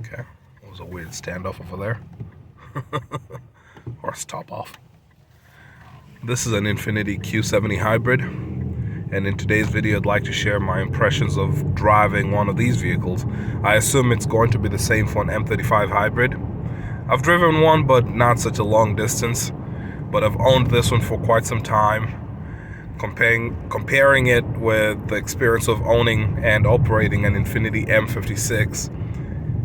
Okay, it was a weird standoff over there. Or stop off. This is an Infiniti Q70 Hybrid, and in today's video I'd like to share my impressions of driving one of these vehicles. I assume it's going to be the same for an M35 Hybrid. I've driven one, but not such a long distance, but I've owned this one for quite some time. Comparing it with the experience of owning and operating an Infiniti M56,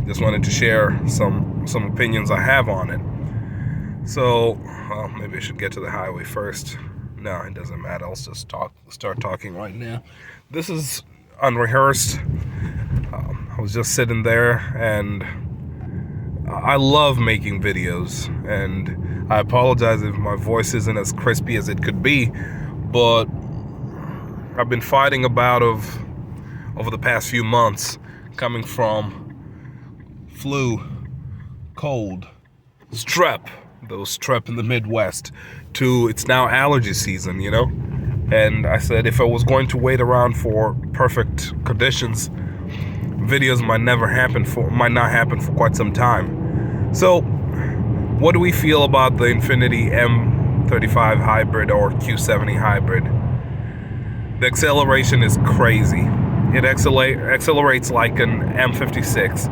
just wanted to share some opinions I have on it. So, well, maybe I should get to the highway first. No, it doesn't matter. I'll just start talking right now. This is unrehearsed. I was just sitting there, and I love making videos, and I apologize if my voice isn't as crispy as it could be, but I've been fighting a bout over the past few months, coming from flu, cold, strep in the Midwest, to it's now allergy season, you know? And I said if I was going to wait around for perfect conditions, videos might not happen for quite some time. So what do we feel about the Infiniti M35 Hybrid or Q70 Hybrid? The acceleration is crazy. It accelerates like an M56,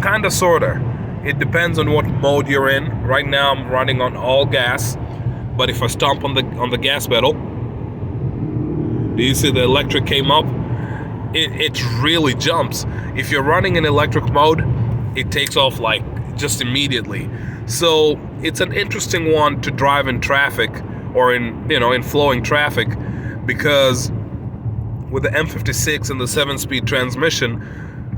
kinda sorta. It depends on what mode you're in. Right now I'm running on all gas, but if I stomp on the gas pedal, do you see the electric came up? It really jumps. If you're running in electric mode, it takes off like just immediately. So it's an interesting one to drive in traffic or in flowing traffic, because with the M56 and the 7-speed transmission,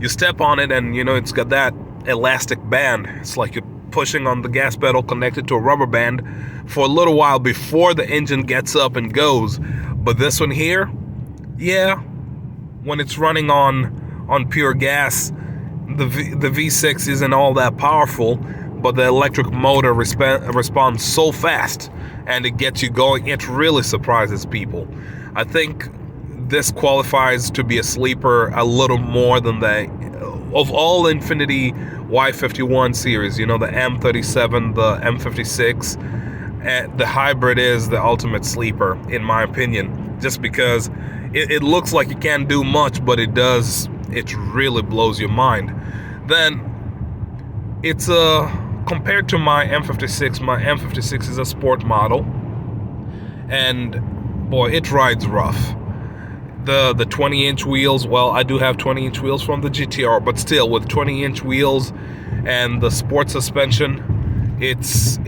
you step on it and it's got that elastic band. It's like you're pushing on the gas pedal connected to a rubber band for a little while before the engine gets up and goes. But this one here, yeah, when it's running on pure gas, the V6 isn't all that powerful, but the electric motor responds so fast and it gets you going. It really surprises people. I think this qualifies to be a sleeper a little more than of all Infiniti Y51 series, the M37, the M56, the Hybrid is the ultimate sleeper, in my opinion, just because it looks like it can't do much, but it does. It really blows your mind. Then it's compared to my M56 is a sport model, and boy, it rides rough. The 20-inch wheels, well, I do have 20-inch wheels from the GTR, but still, with 20-inch wheels and the sport suspension, it's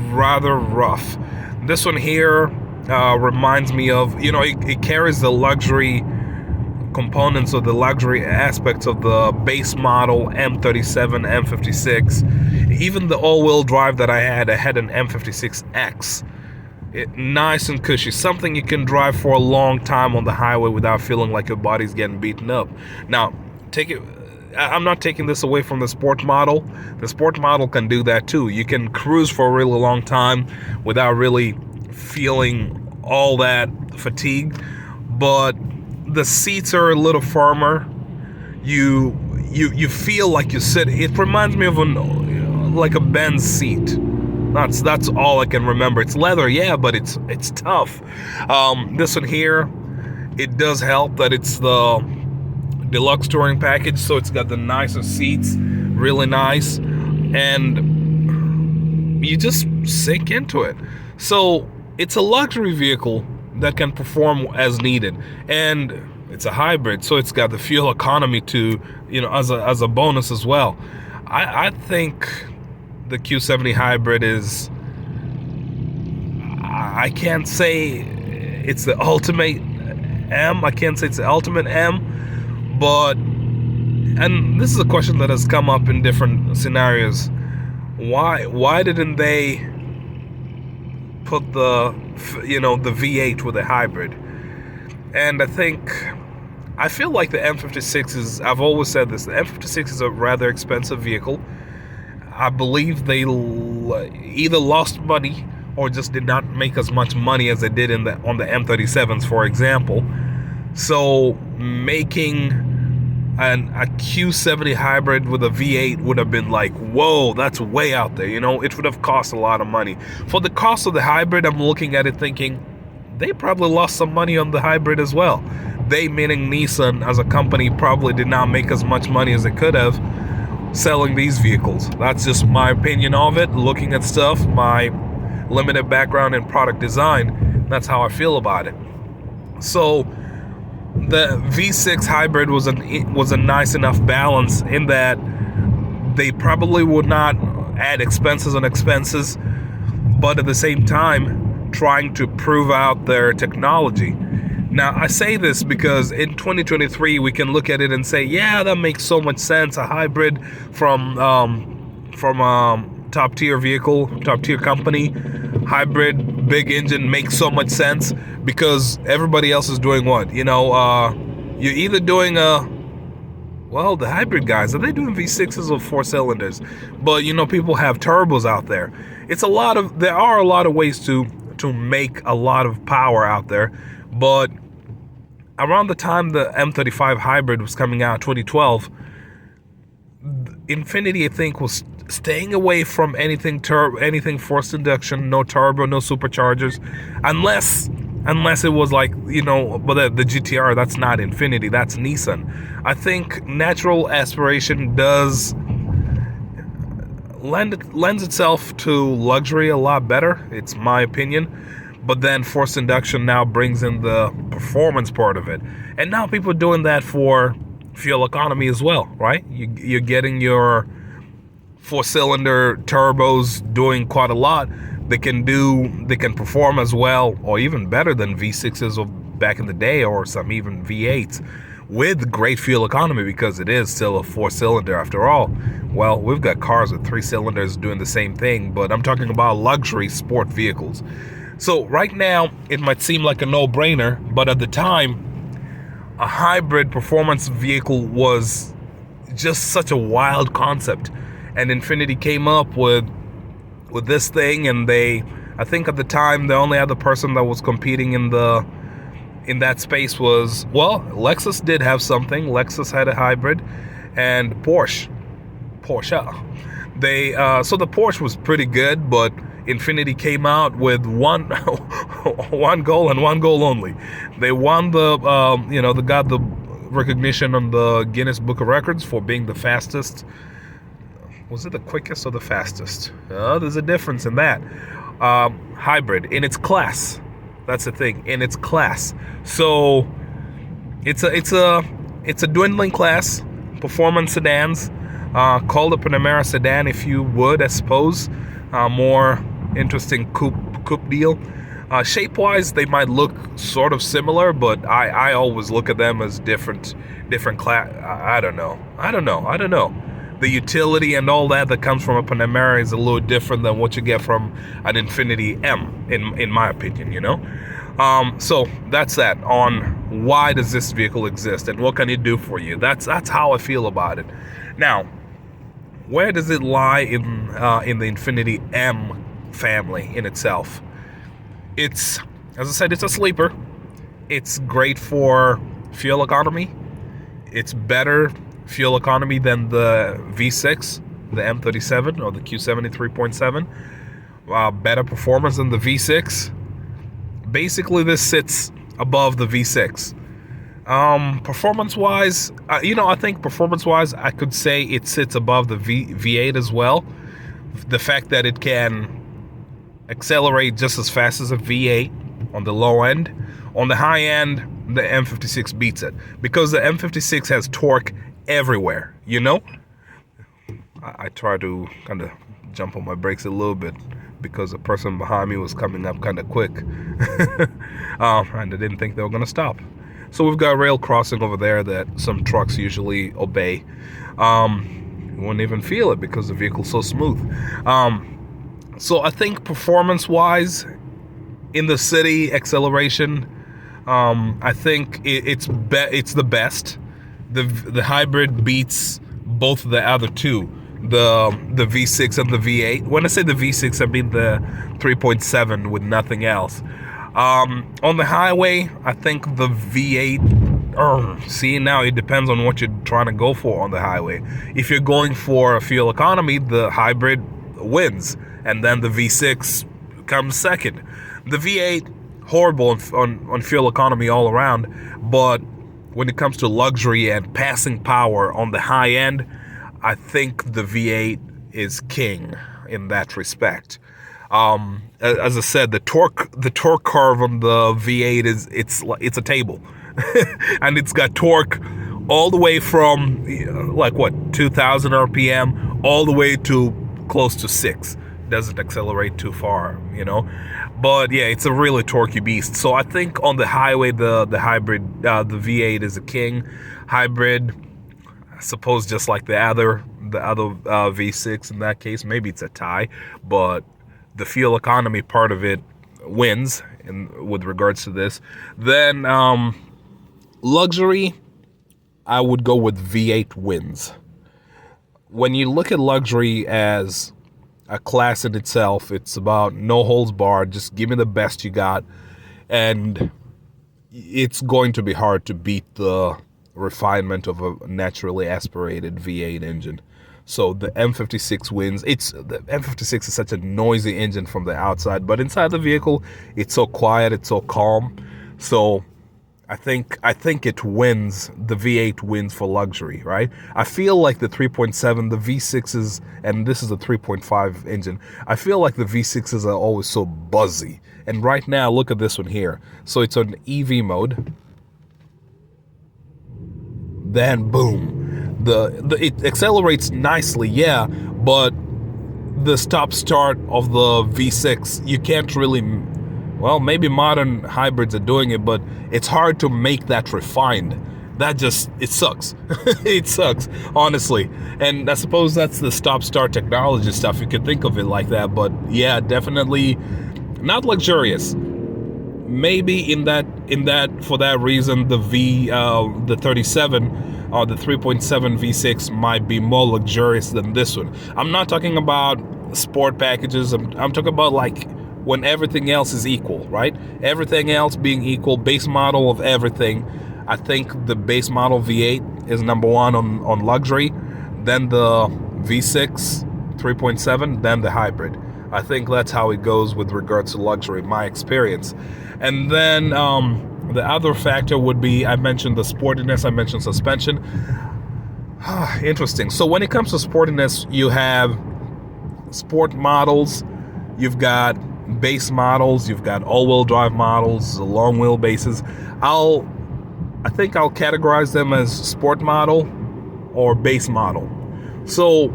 rather rough. This one here reminds me of, it carries the luxury components of the luxury aspects of the base model M37, M56. Even the all-wheel drive that I had an M56X. Nice and cushy, something you can drive for a long time on the highway without feeling like your body's getting beaten up. Now, I'm not taking this away from the sport model. The sport model can do that too. You can cruise for a really long time without really feeling all that fatigue, but the seats are a little firmer. You feel like you sit. It reminds me of like a Benz seat. That's all I can remember. It's leather, yeah, but it's tough. This one here, it does help that it's the deluxe touring package, so it's got the nicest seats, really nice, and you just sink into it. So it's a luxury vehicle that can perform as needed, and it's a hybrid, so it's got the fuel economy to as a bonus as well. I think the Q70 Hybrid is, I can't say it's the ultimate M. I can't say it's the ultimate M, but, and this is a question that has come up in different scenarios. Why didn't they put the V8 with a hybrid? And I feel like the M56 is, I've always said this, the M56 is a rather expensive vehicle. I believe they either lost money or just did not make as much money as they did on the M37s, for example. So making and a Q70 hybrid with a V8 would have been like, whoa, that's way out there. It would have cost a lot of money. For the cost of the hybrid, I'm looking at it thinking they probably lost some money on the hybrid as well. They, meaning Nissan as a company, probably did not make as much money as they could have selling these vehicles. That's just my opinion of it. Looking at stuff, my limited background in product design, that's how I feel about it. So the V6 hybrid was a nice enough balance in that they probably would not add expenses on expenses, but at the same time trying to prove out their technology. Now, I say this because in 2023 we can look at it and say, yeah, that makes so much sense. A hybrid from top tier vehicle, top tier company, hybrid, big engine makes so much sense because everybody else is doing what? You're either doing the hybrid guys, are they doing V6s or 4 cylinders? But people have turbos out there. There are a lot of ways to make a lot of power out there. But around the time the M35 Hybrid was coming out, 2012, Infiniti, I think, was staying away from anything forced induction, no turbo, no superchargers, unless it was like, but the GTR, that's not Infiniti, that's Nissan. I think natural aspiration does lends itself to luxury a lot better. It's my opinion. But then forced induction now brings in the performance part of it. And now people are doing that for fuel economy as well, right? You're getting your 4-cylinder turbos doing quite a lot. They can perform as well or even better than V6s of back in the day, or some even V8s, with great fuel economy, because it is still a 4-cylinder after all. Well, we've got cars with 3 cylinders doing the same thing, but I'm talking about luxury sport vehicles. So right now, it might seem like a no-brainer, but at the time, a hybrid performance vehicle was just such a wild concept. And Infiniti came up with this thing, and I think at the time, the only other person that was competing in that space was, Lexus did have something. Lexus had a hybrid, and Porsche. So the Porsche was pretty good, but Infiniti came out with one goal and one goal only. They won they got the recognition on the Guinness Book of Records for being the fastest. Was it the quickest or the fastest? There's a difference in that. Hybrid in its class. That's the thing, in its class. So it's a dwindling class. Performance sedans, called a Panamera sedan if you would, I suppose. More interesting coupe deal. Shape-wise, they might look sort of similar, but I always look at them as different class. I don't know. The utility and all that comes from a Panamera is a little different than what you get from an Infiniti M, in my opinion. So that's that on why does this vehicle exist and what can it do for you. That's how I feel about it. Now, where does it lie in the Infiniti M family in itself? It's, as I said, it's a sleeper. It's great for fuel economy. It's better fuel economy than the V6, the M37 or the Q70 3.7. Better performance than the V6. Basically, this sits above the V6. Performance-wise, I think performance-wise, I could say it sits above the V8 as well. The fact that it can accelerate just as fast as a V8 on the low end. On the high end, the M56 beats it, because the M56 has torque everywhere, I try to kind of jump on my brakes a little bit because the person behind me was coming up kind of quick. And I didn't think they were going to stop. So we've got rail crossing over there that some trucks usually obey. You wouldn't even feel it because the vehicle's so smooth. So I think performance-wise, in the city, acceleration, I think it's the best. The hybrid beats both the other two, the V6 and the V8. When I say the V6, I mean the 3.7 with nothing else. On the highway, I think the V8 See, now it depends on what you're trying to go for on the highway. If you're going for a fuel economy, the hybrid wins, and then the V6 comes second. The V8, horrible on fuel economy all around, but when it comes to luxury and passing power on the high end, I think the V8 is king in that respect. As I said, the torque curve on the V8 it's a table, and it's got torque all the way from 2,000 RPM all the way to close to 6. Doesn't accelerate too far, but yeah, it's a really torquey beast. So I think on the highway, the hybrid, the V8 is a king. Hybrid, I suppose, just like the other V6 in that case, maybe it's a tie, but the fuel economy part of it wins with regards to this. Then luxury, I would go with V8 wins. When you look at luxury as a class in itself, it's about no holds barred, just give me the best you got, and it's going to be hard to beat the refinement of a naturally aspirated V8 engine. So the M56 wins. The M56 is such a noisy engine from the outside, but inside the vehicle, it's so quiet, it's so calm. So I think it wins. The V8 wins for luxury, right? I feel like the 3.7, the V6s, and this is a 3.5 engine, I feel like the V6s are always so buzzy. And right now, look at this one here. So it's on EV mode. Then boom. It accelerates nicely, yeah, but the stop-start of the V6, you can't really, well, maybe modern hybrids are doing it, but it's hard to make that refined. It sucks. It sucks, honestly. And I suppose that's the stop-start technology stuff. You could think of it like that, but yeah, definitely not luxurious. Maybe in that for that reason, the 37 or the 3.7 V6 might be more luxurious than this one. I'm not talking about sport packages. I'm talking about like when everything else is equal, right? Everything else being equal, base model of everything. I think the base model V8 is number one on luxury, then the V6 3.7, then the hybrid. I think that's how it goes with regards to luxury, my experience. And then the other factor would be, I mentioned the sportiness, I mentioned suspension. Interesting. So when it comes to sportiness, you have sport models, you've got base models, you've got all-wheel drive models, long wheelbases. I think I'll categorize them as sport model or base model. So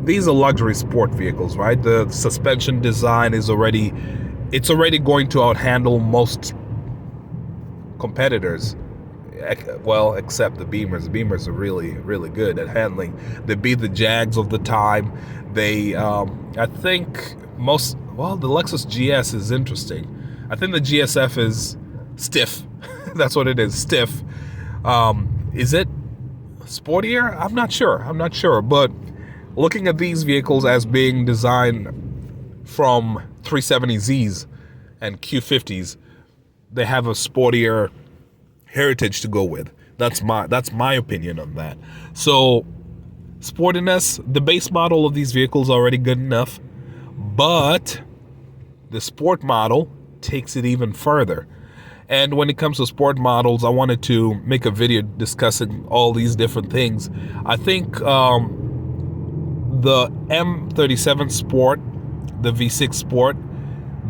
these are luxury sport vehicles, right? The suspension design is already going to outhandle most competitors. Well, except the Beamers. The Beamers are really, really good at handling. They beat the Jags of the time. They, I think the Lexus GS is interesting. I think the GSF is stiff. That's what it is, stiff. Is it sportier? I'm not sure. But looking at these vehicles as being designed from 370Zs and Q50s, they have a sportier heritage to go with. That's my opinion on that. So sportiness, the base model of these vehicles are already good enough, but the sport model takes it even further. And when it comes to sport models, I wanted to make a video discussing all these different things. I think the M37 Sport, the V6 Sport,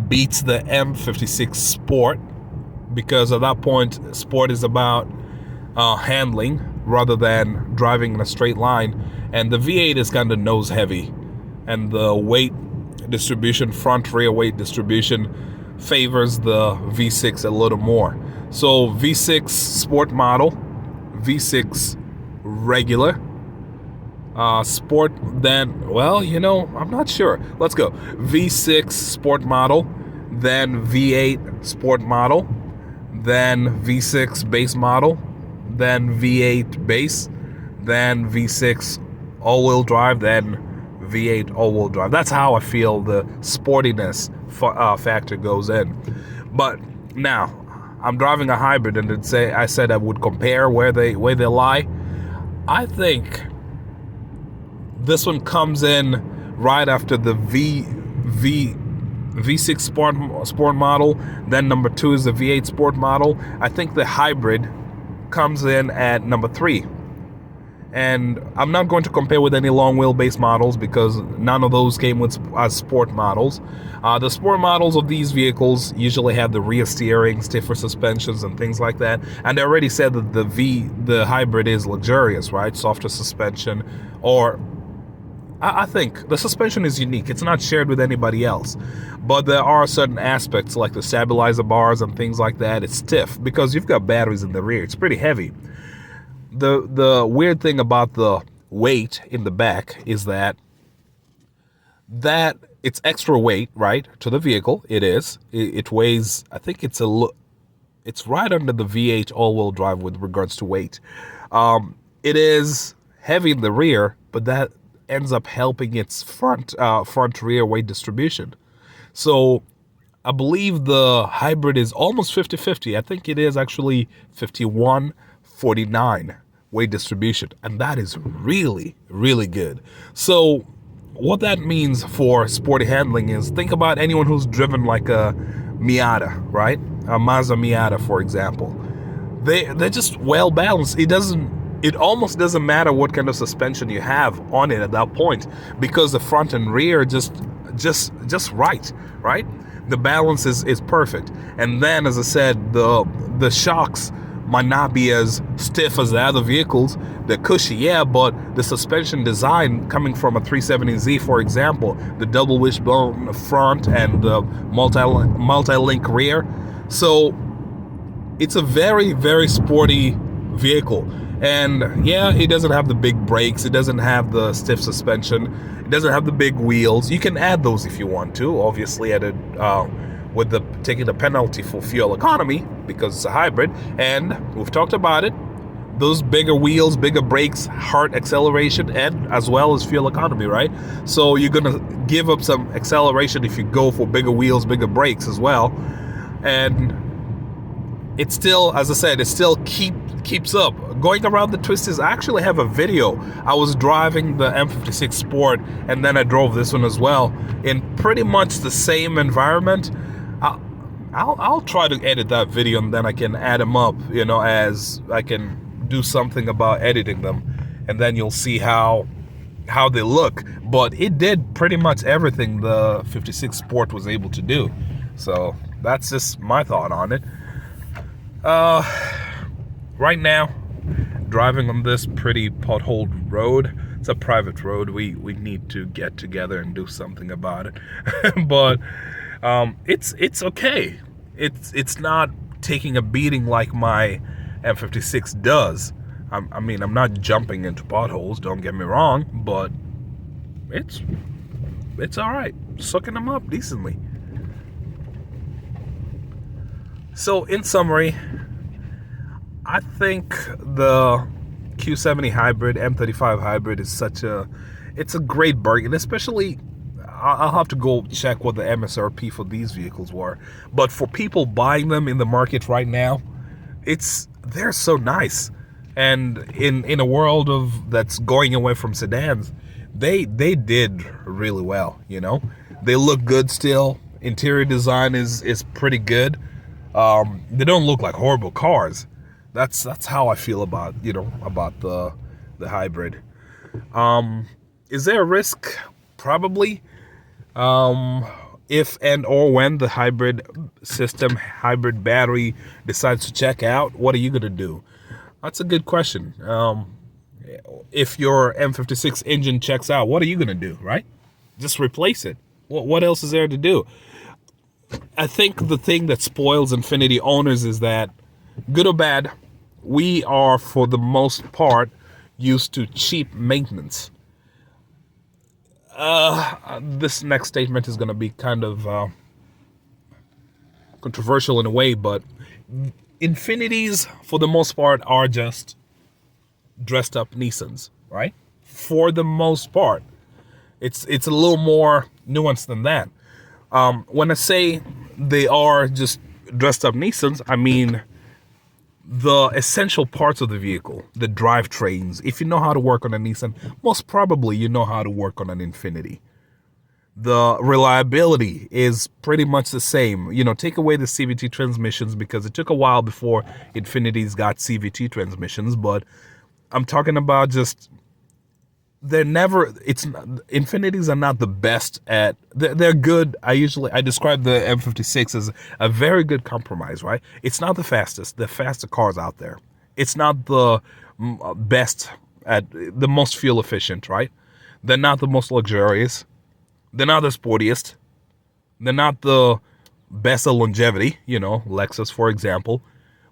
beats the M56 Sport, because at that point, Sport is about handling rather than driving in a straight line, and the V8 is kind of nose heavy, and the weight distribution, front rear weight distribution, favors the V6 a little more. So V6 Sport model, V6 regular, Sport, then, well, I'm not sure. Let's go. V6 Sport model, then V8 Sport model, then V6 base model, then V8 base, then V6 all-wheel drive, then V8 all-wheel drive. That's how I feel the sportiness factor goes in. But now, I'm driving a hybrid, and I said I would compare where they lie. I think this one comes in right after the V6 sport model. Then number 2 is the V8 sport model. I think the hybrid comes in at number 3. And I'm not going to compare with any long wheelbase models because none of those came with as sport models. The sport models of these vehicles usually have the rear steering, stiffer suspensions, and things like that. And I already said that the hybrid is luxurious, right? Softer suspension, or I think the suspension is unique. It's not shared with anybody else. But there are certain aspects like the stabilizer bars and things like that. It's stiff because you've got batteries in the rear. It's pretty heavy. The weird thing about the weight in the back is that it's extra weight, right, to the vehicle. It is. It weighs, I think it's right under the V8 all-wheel drive with regards to weight. It is heavy in the rear, but that ends up helping its front rear weight distribution. So I believe the hybrid is almost 50-50. I think it is actually 51-49 weight distribution, and that is really, really good. So what that means for sporty handling is, think about anyone who's driven like a Miata, right? A Mazda Miata, for example. They're just well balanced. It almost doesn't matter what kind of suspension you have on it at that point, because the front and rear just right? The balance is perfect. And then, as I said, the shocks might not be as stiff as the other vehicles. They're cushy, yeah, but the suspension design coming from a 370Z, for example, the double wishbone front and the multi-link rear. So it's a very, very sporty vehicle. And yeah, it doesn't have the big brakes. It doesn't have the stiff suspension. It doesn't have the big wheels. You can add those if you want to, obviously with taking the penalty for fuel economy because it's a hybrid. And we've talked about it. Those bigger wheels, bigger brakes, hard acceleration, and as well as fuel economy, right? So you're gonna give up some acceleration if you go for bigger wheels, bigger brakes as well. And it still, as I said, it still keeps up. Going around the twists, I actually have a video. I was driving the M56 Sport, and then I drove this one as well in pretty much the same environment. I'll try to edit that video, and then I can add them up, as I can do something about editing them, and then you'll see how they look. But it did pretty much everything the 56 Sport was able to do. So that's just my thought on it. Right now, driving on this pretty potholed road. It's a private road. We need to get together and do something about it. But it's okay. It's not taking a beating like my M56 does. I mean, I'm not jumping into potholes, don't get me wrong, but it's all right. Sucking them up decently. So in summary, I think the Q70 Hybrid, M35 Hybrid is it's a great bargain. Especially, I'll have to go check what the MSRP for these vehicles were. But for people buying them in the market right now, they're so nice. And in a world that's going away from sedans, they did really well. They look good still. Interior design is pretty good. They don't look like horrible cars. That's how I feel about the hybrid. Is there a risk? Probably. If and or when the hybrid battery decides to check out, what are you gonna do? That's a good question. If your M56 engine checks out, what are you gonna do? Right? Just replace it. What else is there to do? I think the thing that spoils Infiniti owners is that, good or bad, we are, for the most part, used to cheap maintenance. This next statement is going to be kind of controversial in a way, but Infinitis, for the most part, are just dressed up Nissans, right? For the most part. It's a little more nuanced than that. When I say they are just dressed up Nissans, I mean the essential parts of the vehicle, the drivetrains. If you know how to work on a Nissan, most probably you know how to work on an Infiniti. The reliability is pretty much the same. You know, take away the CVT transmissions because it took a while before Infinitis got CVT transmissions, but I'm talking about just they're never Infinitis are not the best at they're good. I describe the M56 as a very good compromise, right? It's not the fastest, the faster cars out there. It's not the best at the most fuel efficient, right? They're not the most luxurious. They're not the sportiest. They're not the best at longevity, you know, Lexus for example,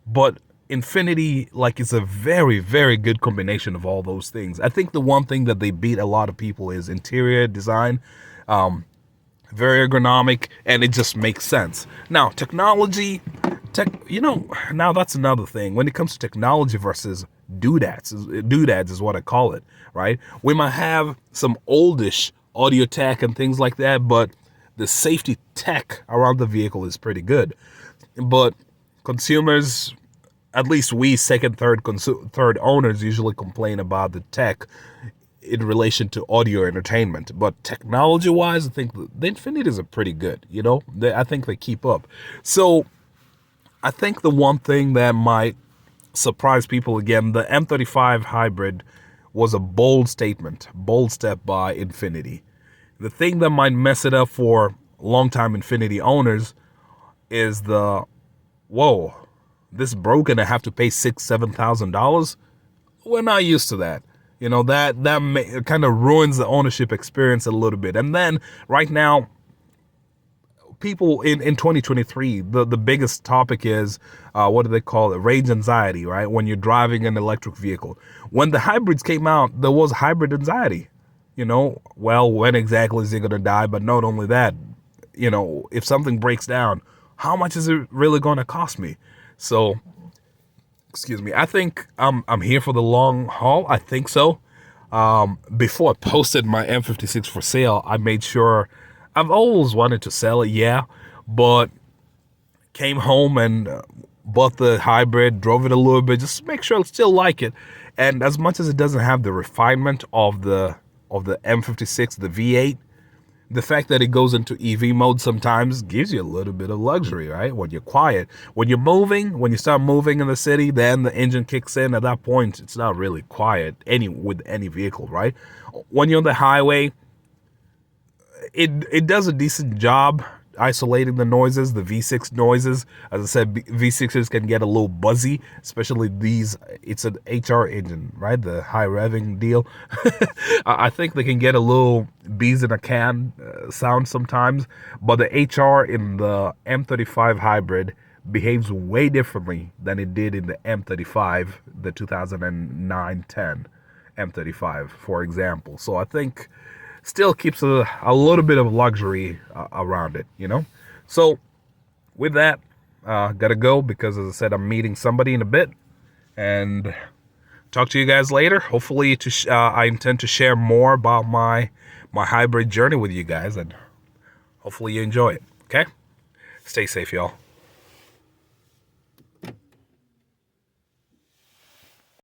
but Infiniti, like, it's a very, very good combination of all those things. I think the one thing that they beat a lot of people is interior design, very ergonomic, and it just makes sense. Now, technology, now that's another thing. When it comes to technology versus doodads is what I call it, right? We might have some oldish audio tech and things like that, but the safety tech around the vehicle is pretty good. But consumers, at least we third owners usually complain about the tech in relation to audio entertainment. But technology-wise, I think the Infinitis are pretty good. You know, I think they keep up. So I think the one thing that might surprise people again, the M35 Hybrid was a bold step by Infiniti. The thing that might mess it up for longtime Infiniti owners is whoa, this broke and I have to pay $6,000-$7,000. We're not used to that. You know, that kind of ruins the ownership experience a little bit. And then right now, people in 2023, the biggest topic is what do they call it? Range anxiety, right? When you're driving an electric vehicle. When the hybrids came out, there was hybrid anxiety. You know, well, when exactly is it going to die? But not only that, you know, if something breaks down, how much is it really going to cost me? So, excuse me, I think I'm here for the long haul. I think so. Before I posted my M56 for sale, I made sure, I've always wanted to sell it, yeah, but came home and bought the hybrid, drove it a little bit, just to make sure I still like it. And as much as it doesn't have the refinement of the M56, the V8, the fact that it goes into EV mode sometimes gives you a little bit of luxury, right? When you're quiet, when you're moving, when you start moving in the city, then the engine kicks in. At that point, it's not really quiet with any vehicle, right? When you're on the highway, it does a decent job isolating the noises, the V6 noises. As I said, V6s can get a little buzzy, especially these. It's an HR engine, right? The high revving deal. I think they can get a little bees in a can sound sometimes, but the HR in the M35 Hybrid behaves way differently than it did in the M35, the 2009-10 M35, for example. So I think still keeps a little bit of luxury around it, you know? So with that, gotta go because, as I said, I'm meeting somebody in a bit, and talk to you guys later. Hopefully I intend to share more about my hybrid journey with you guys, and hopefully you enjoy it, okay? Stay safe, y'all.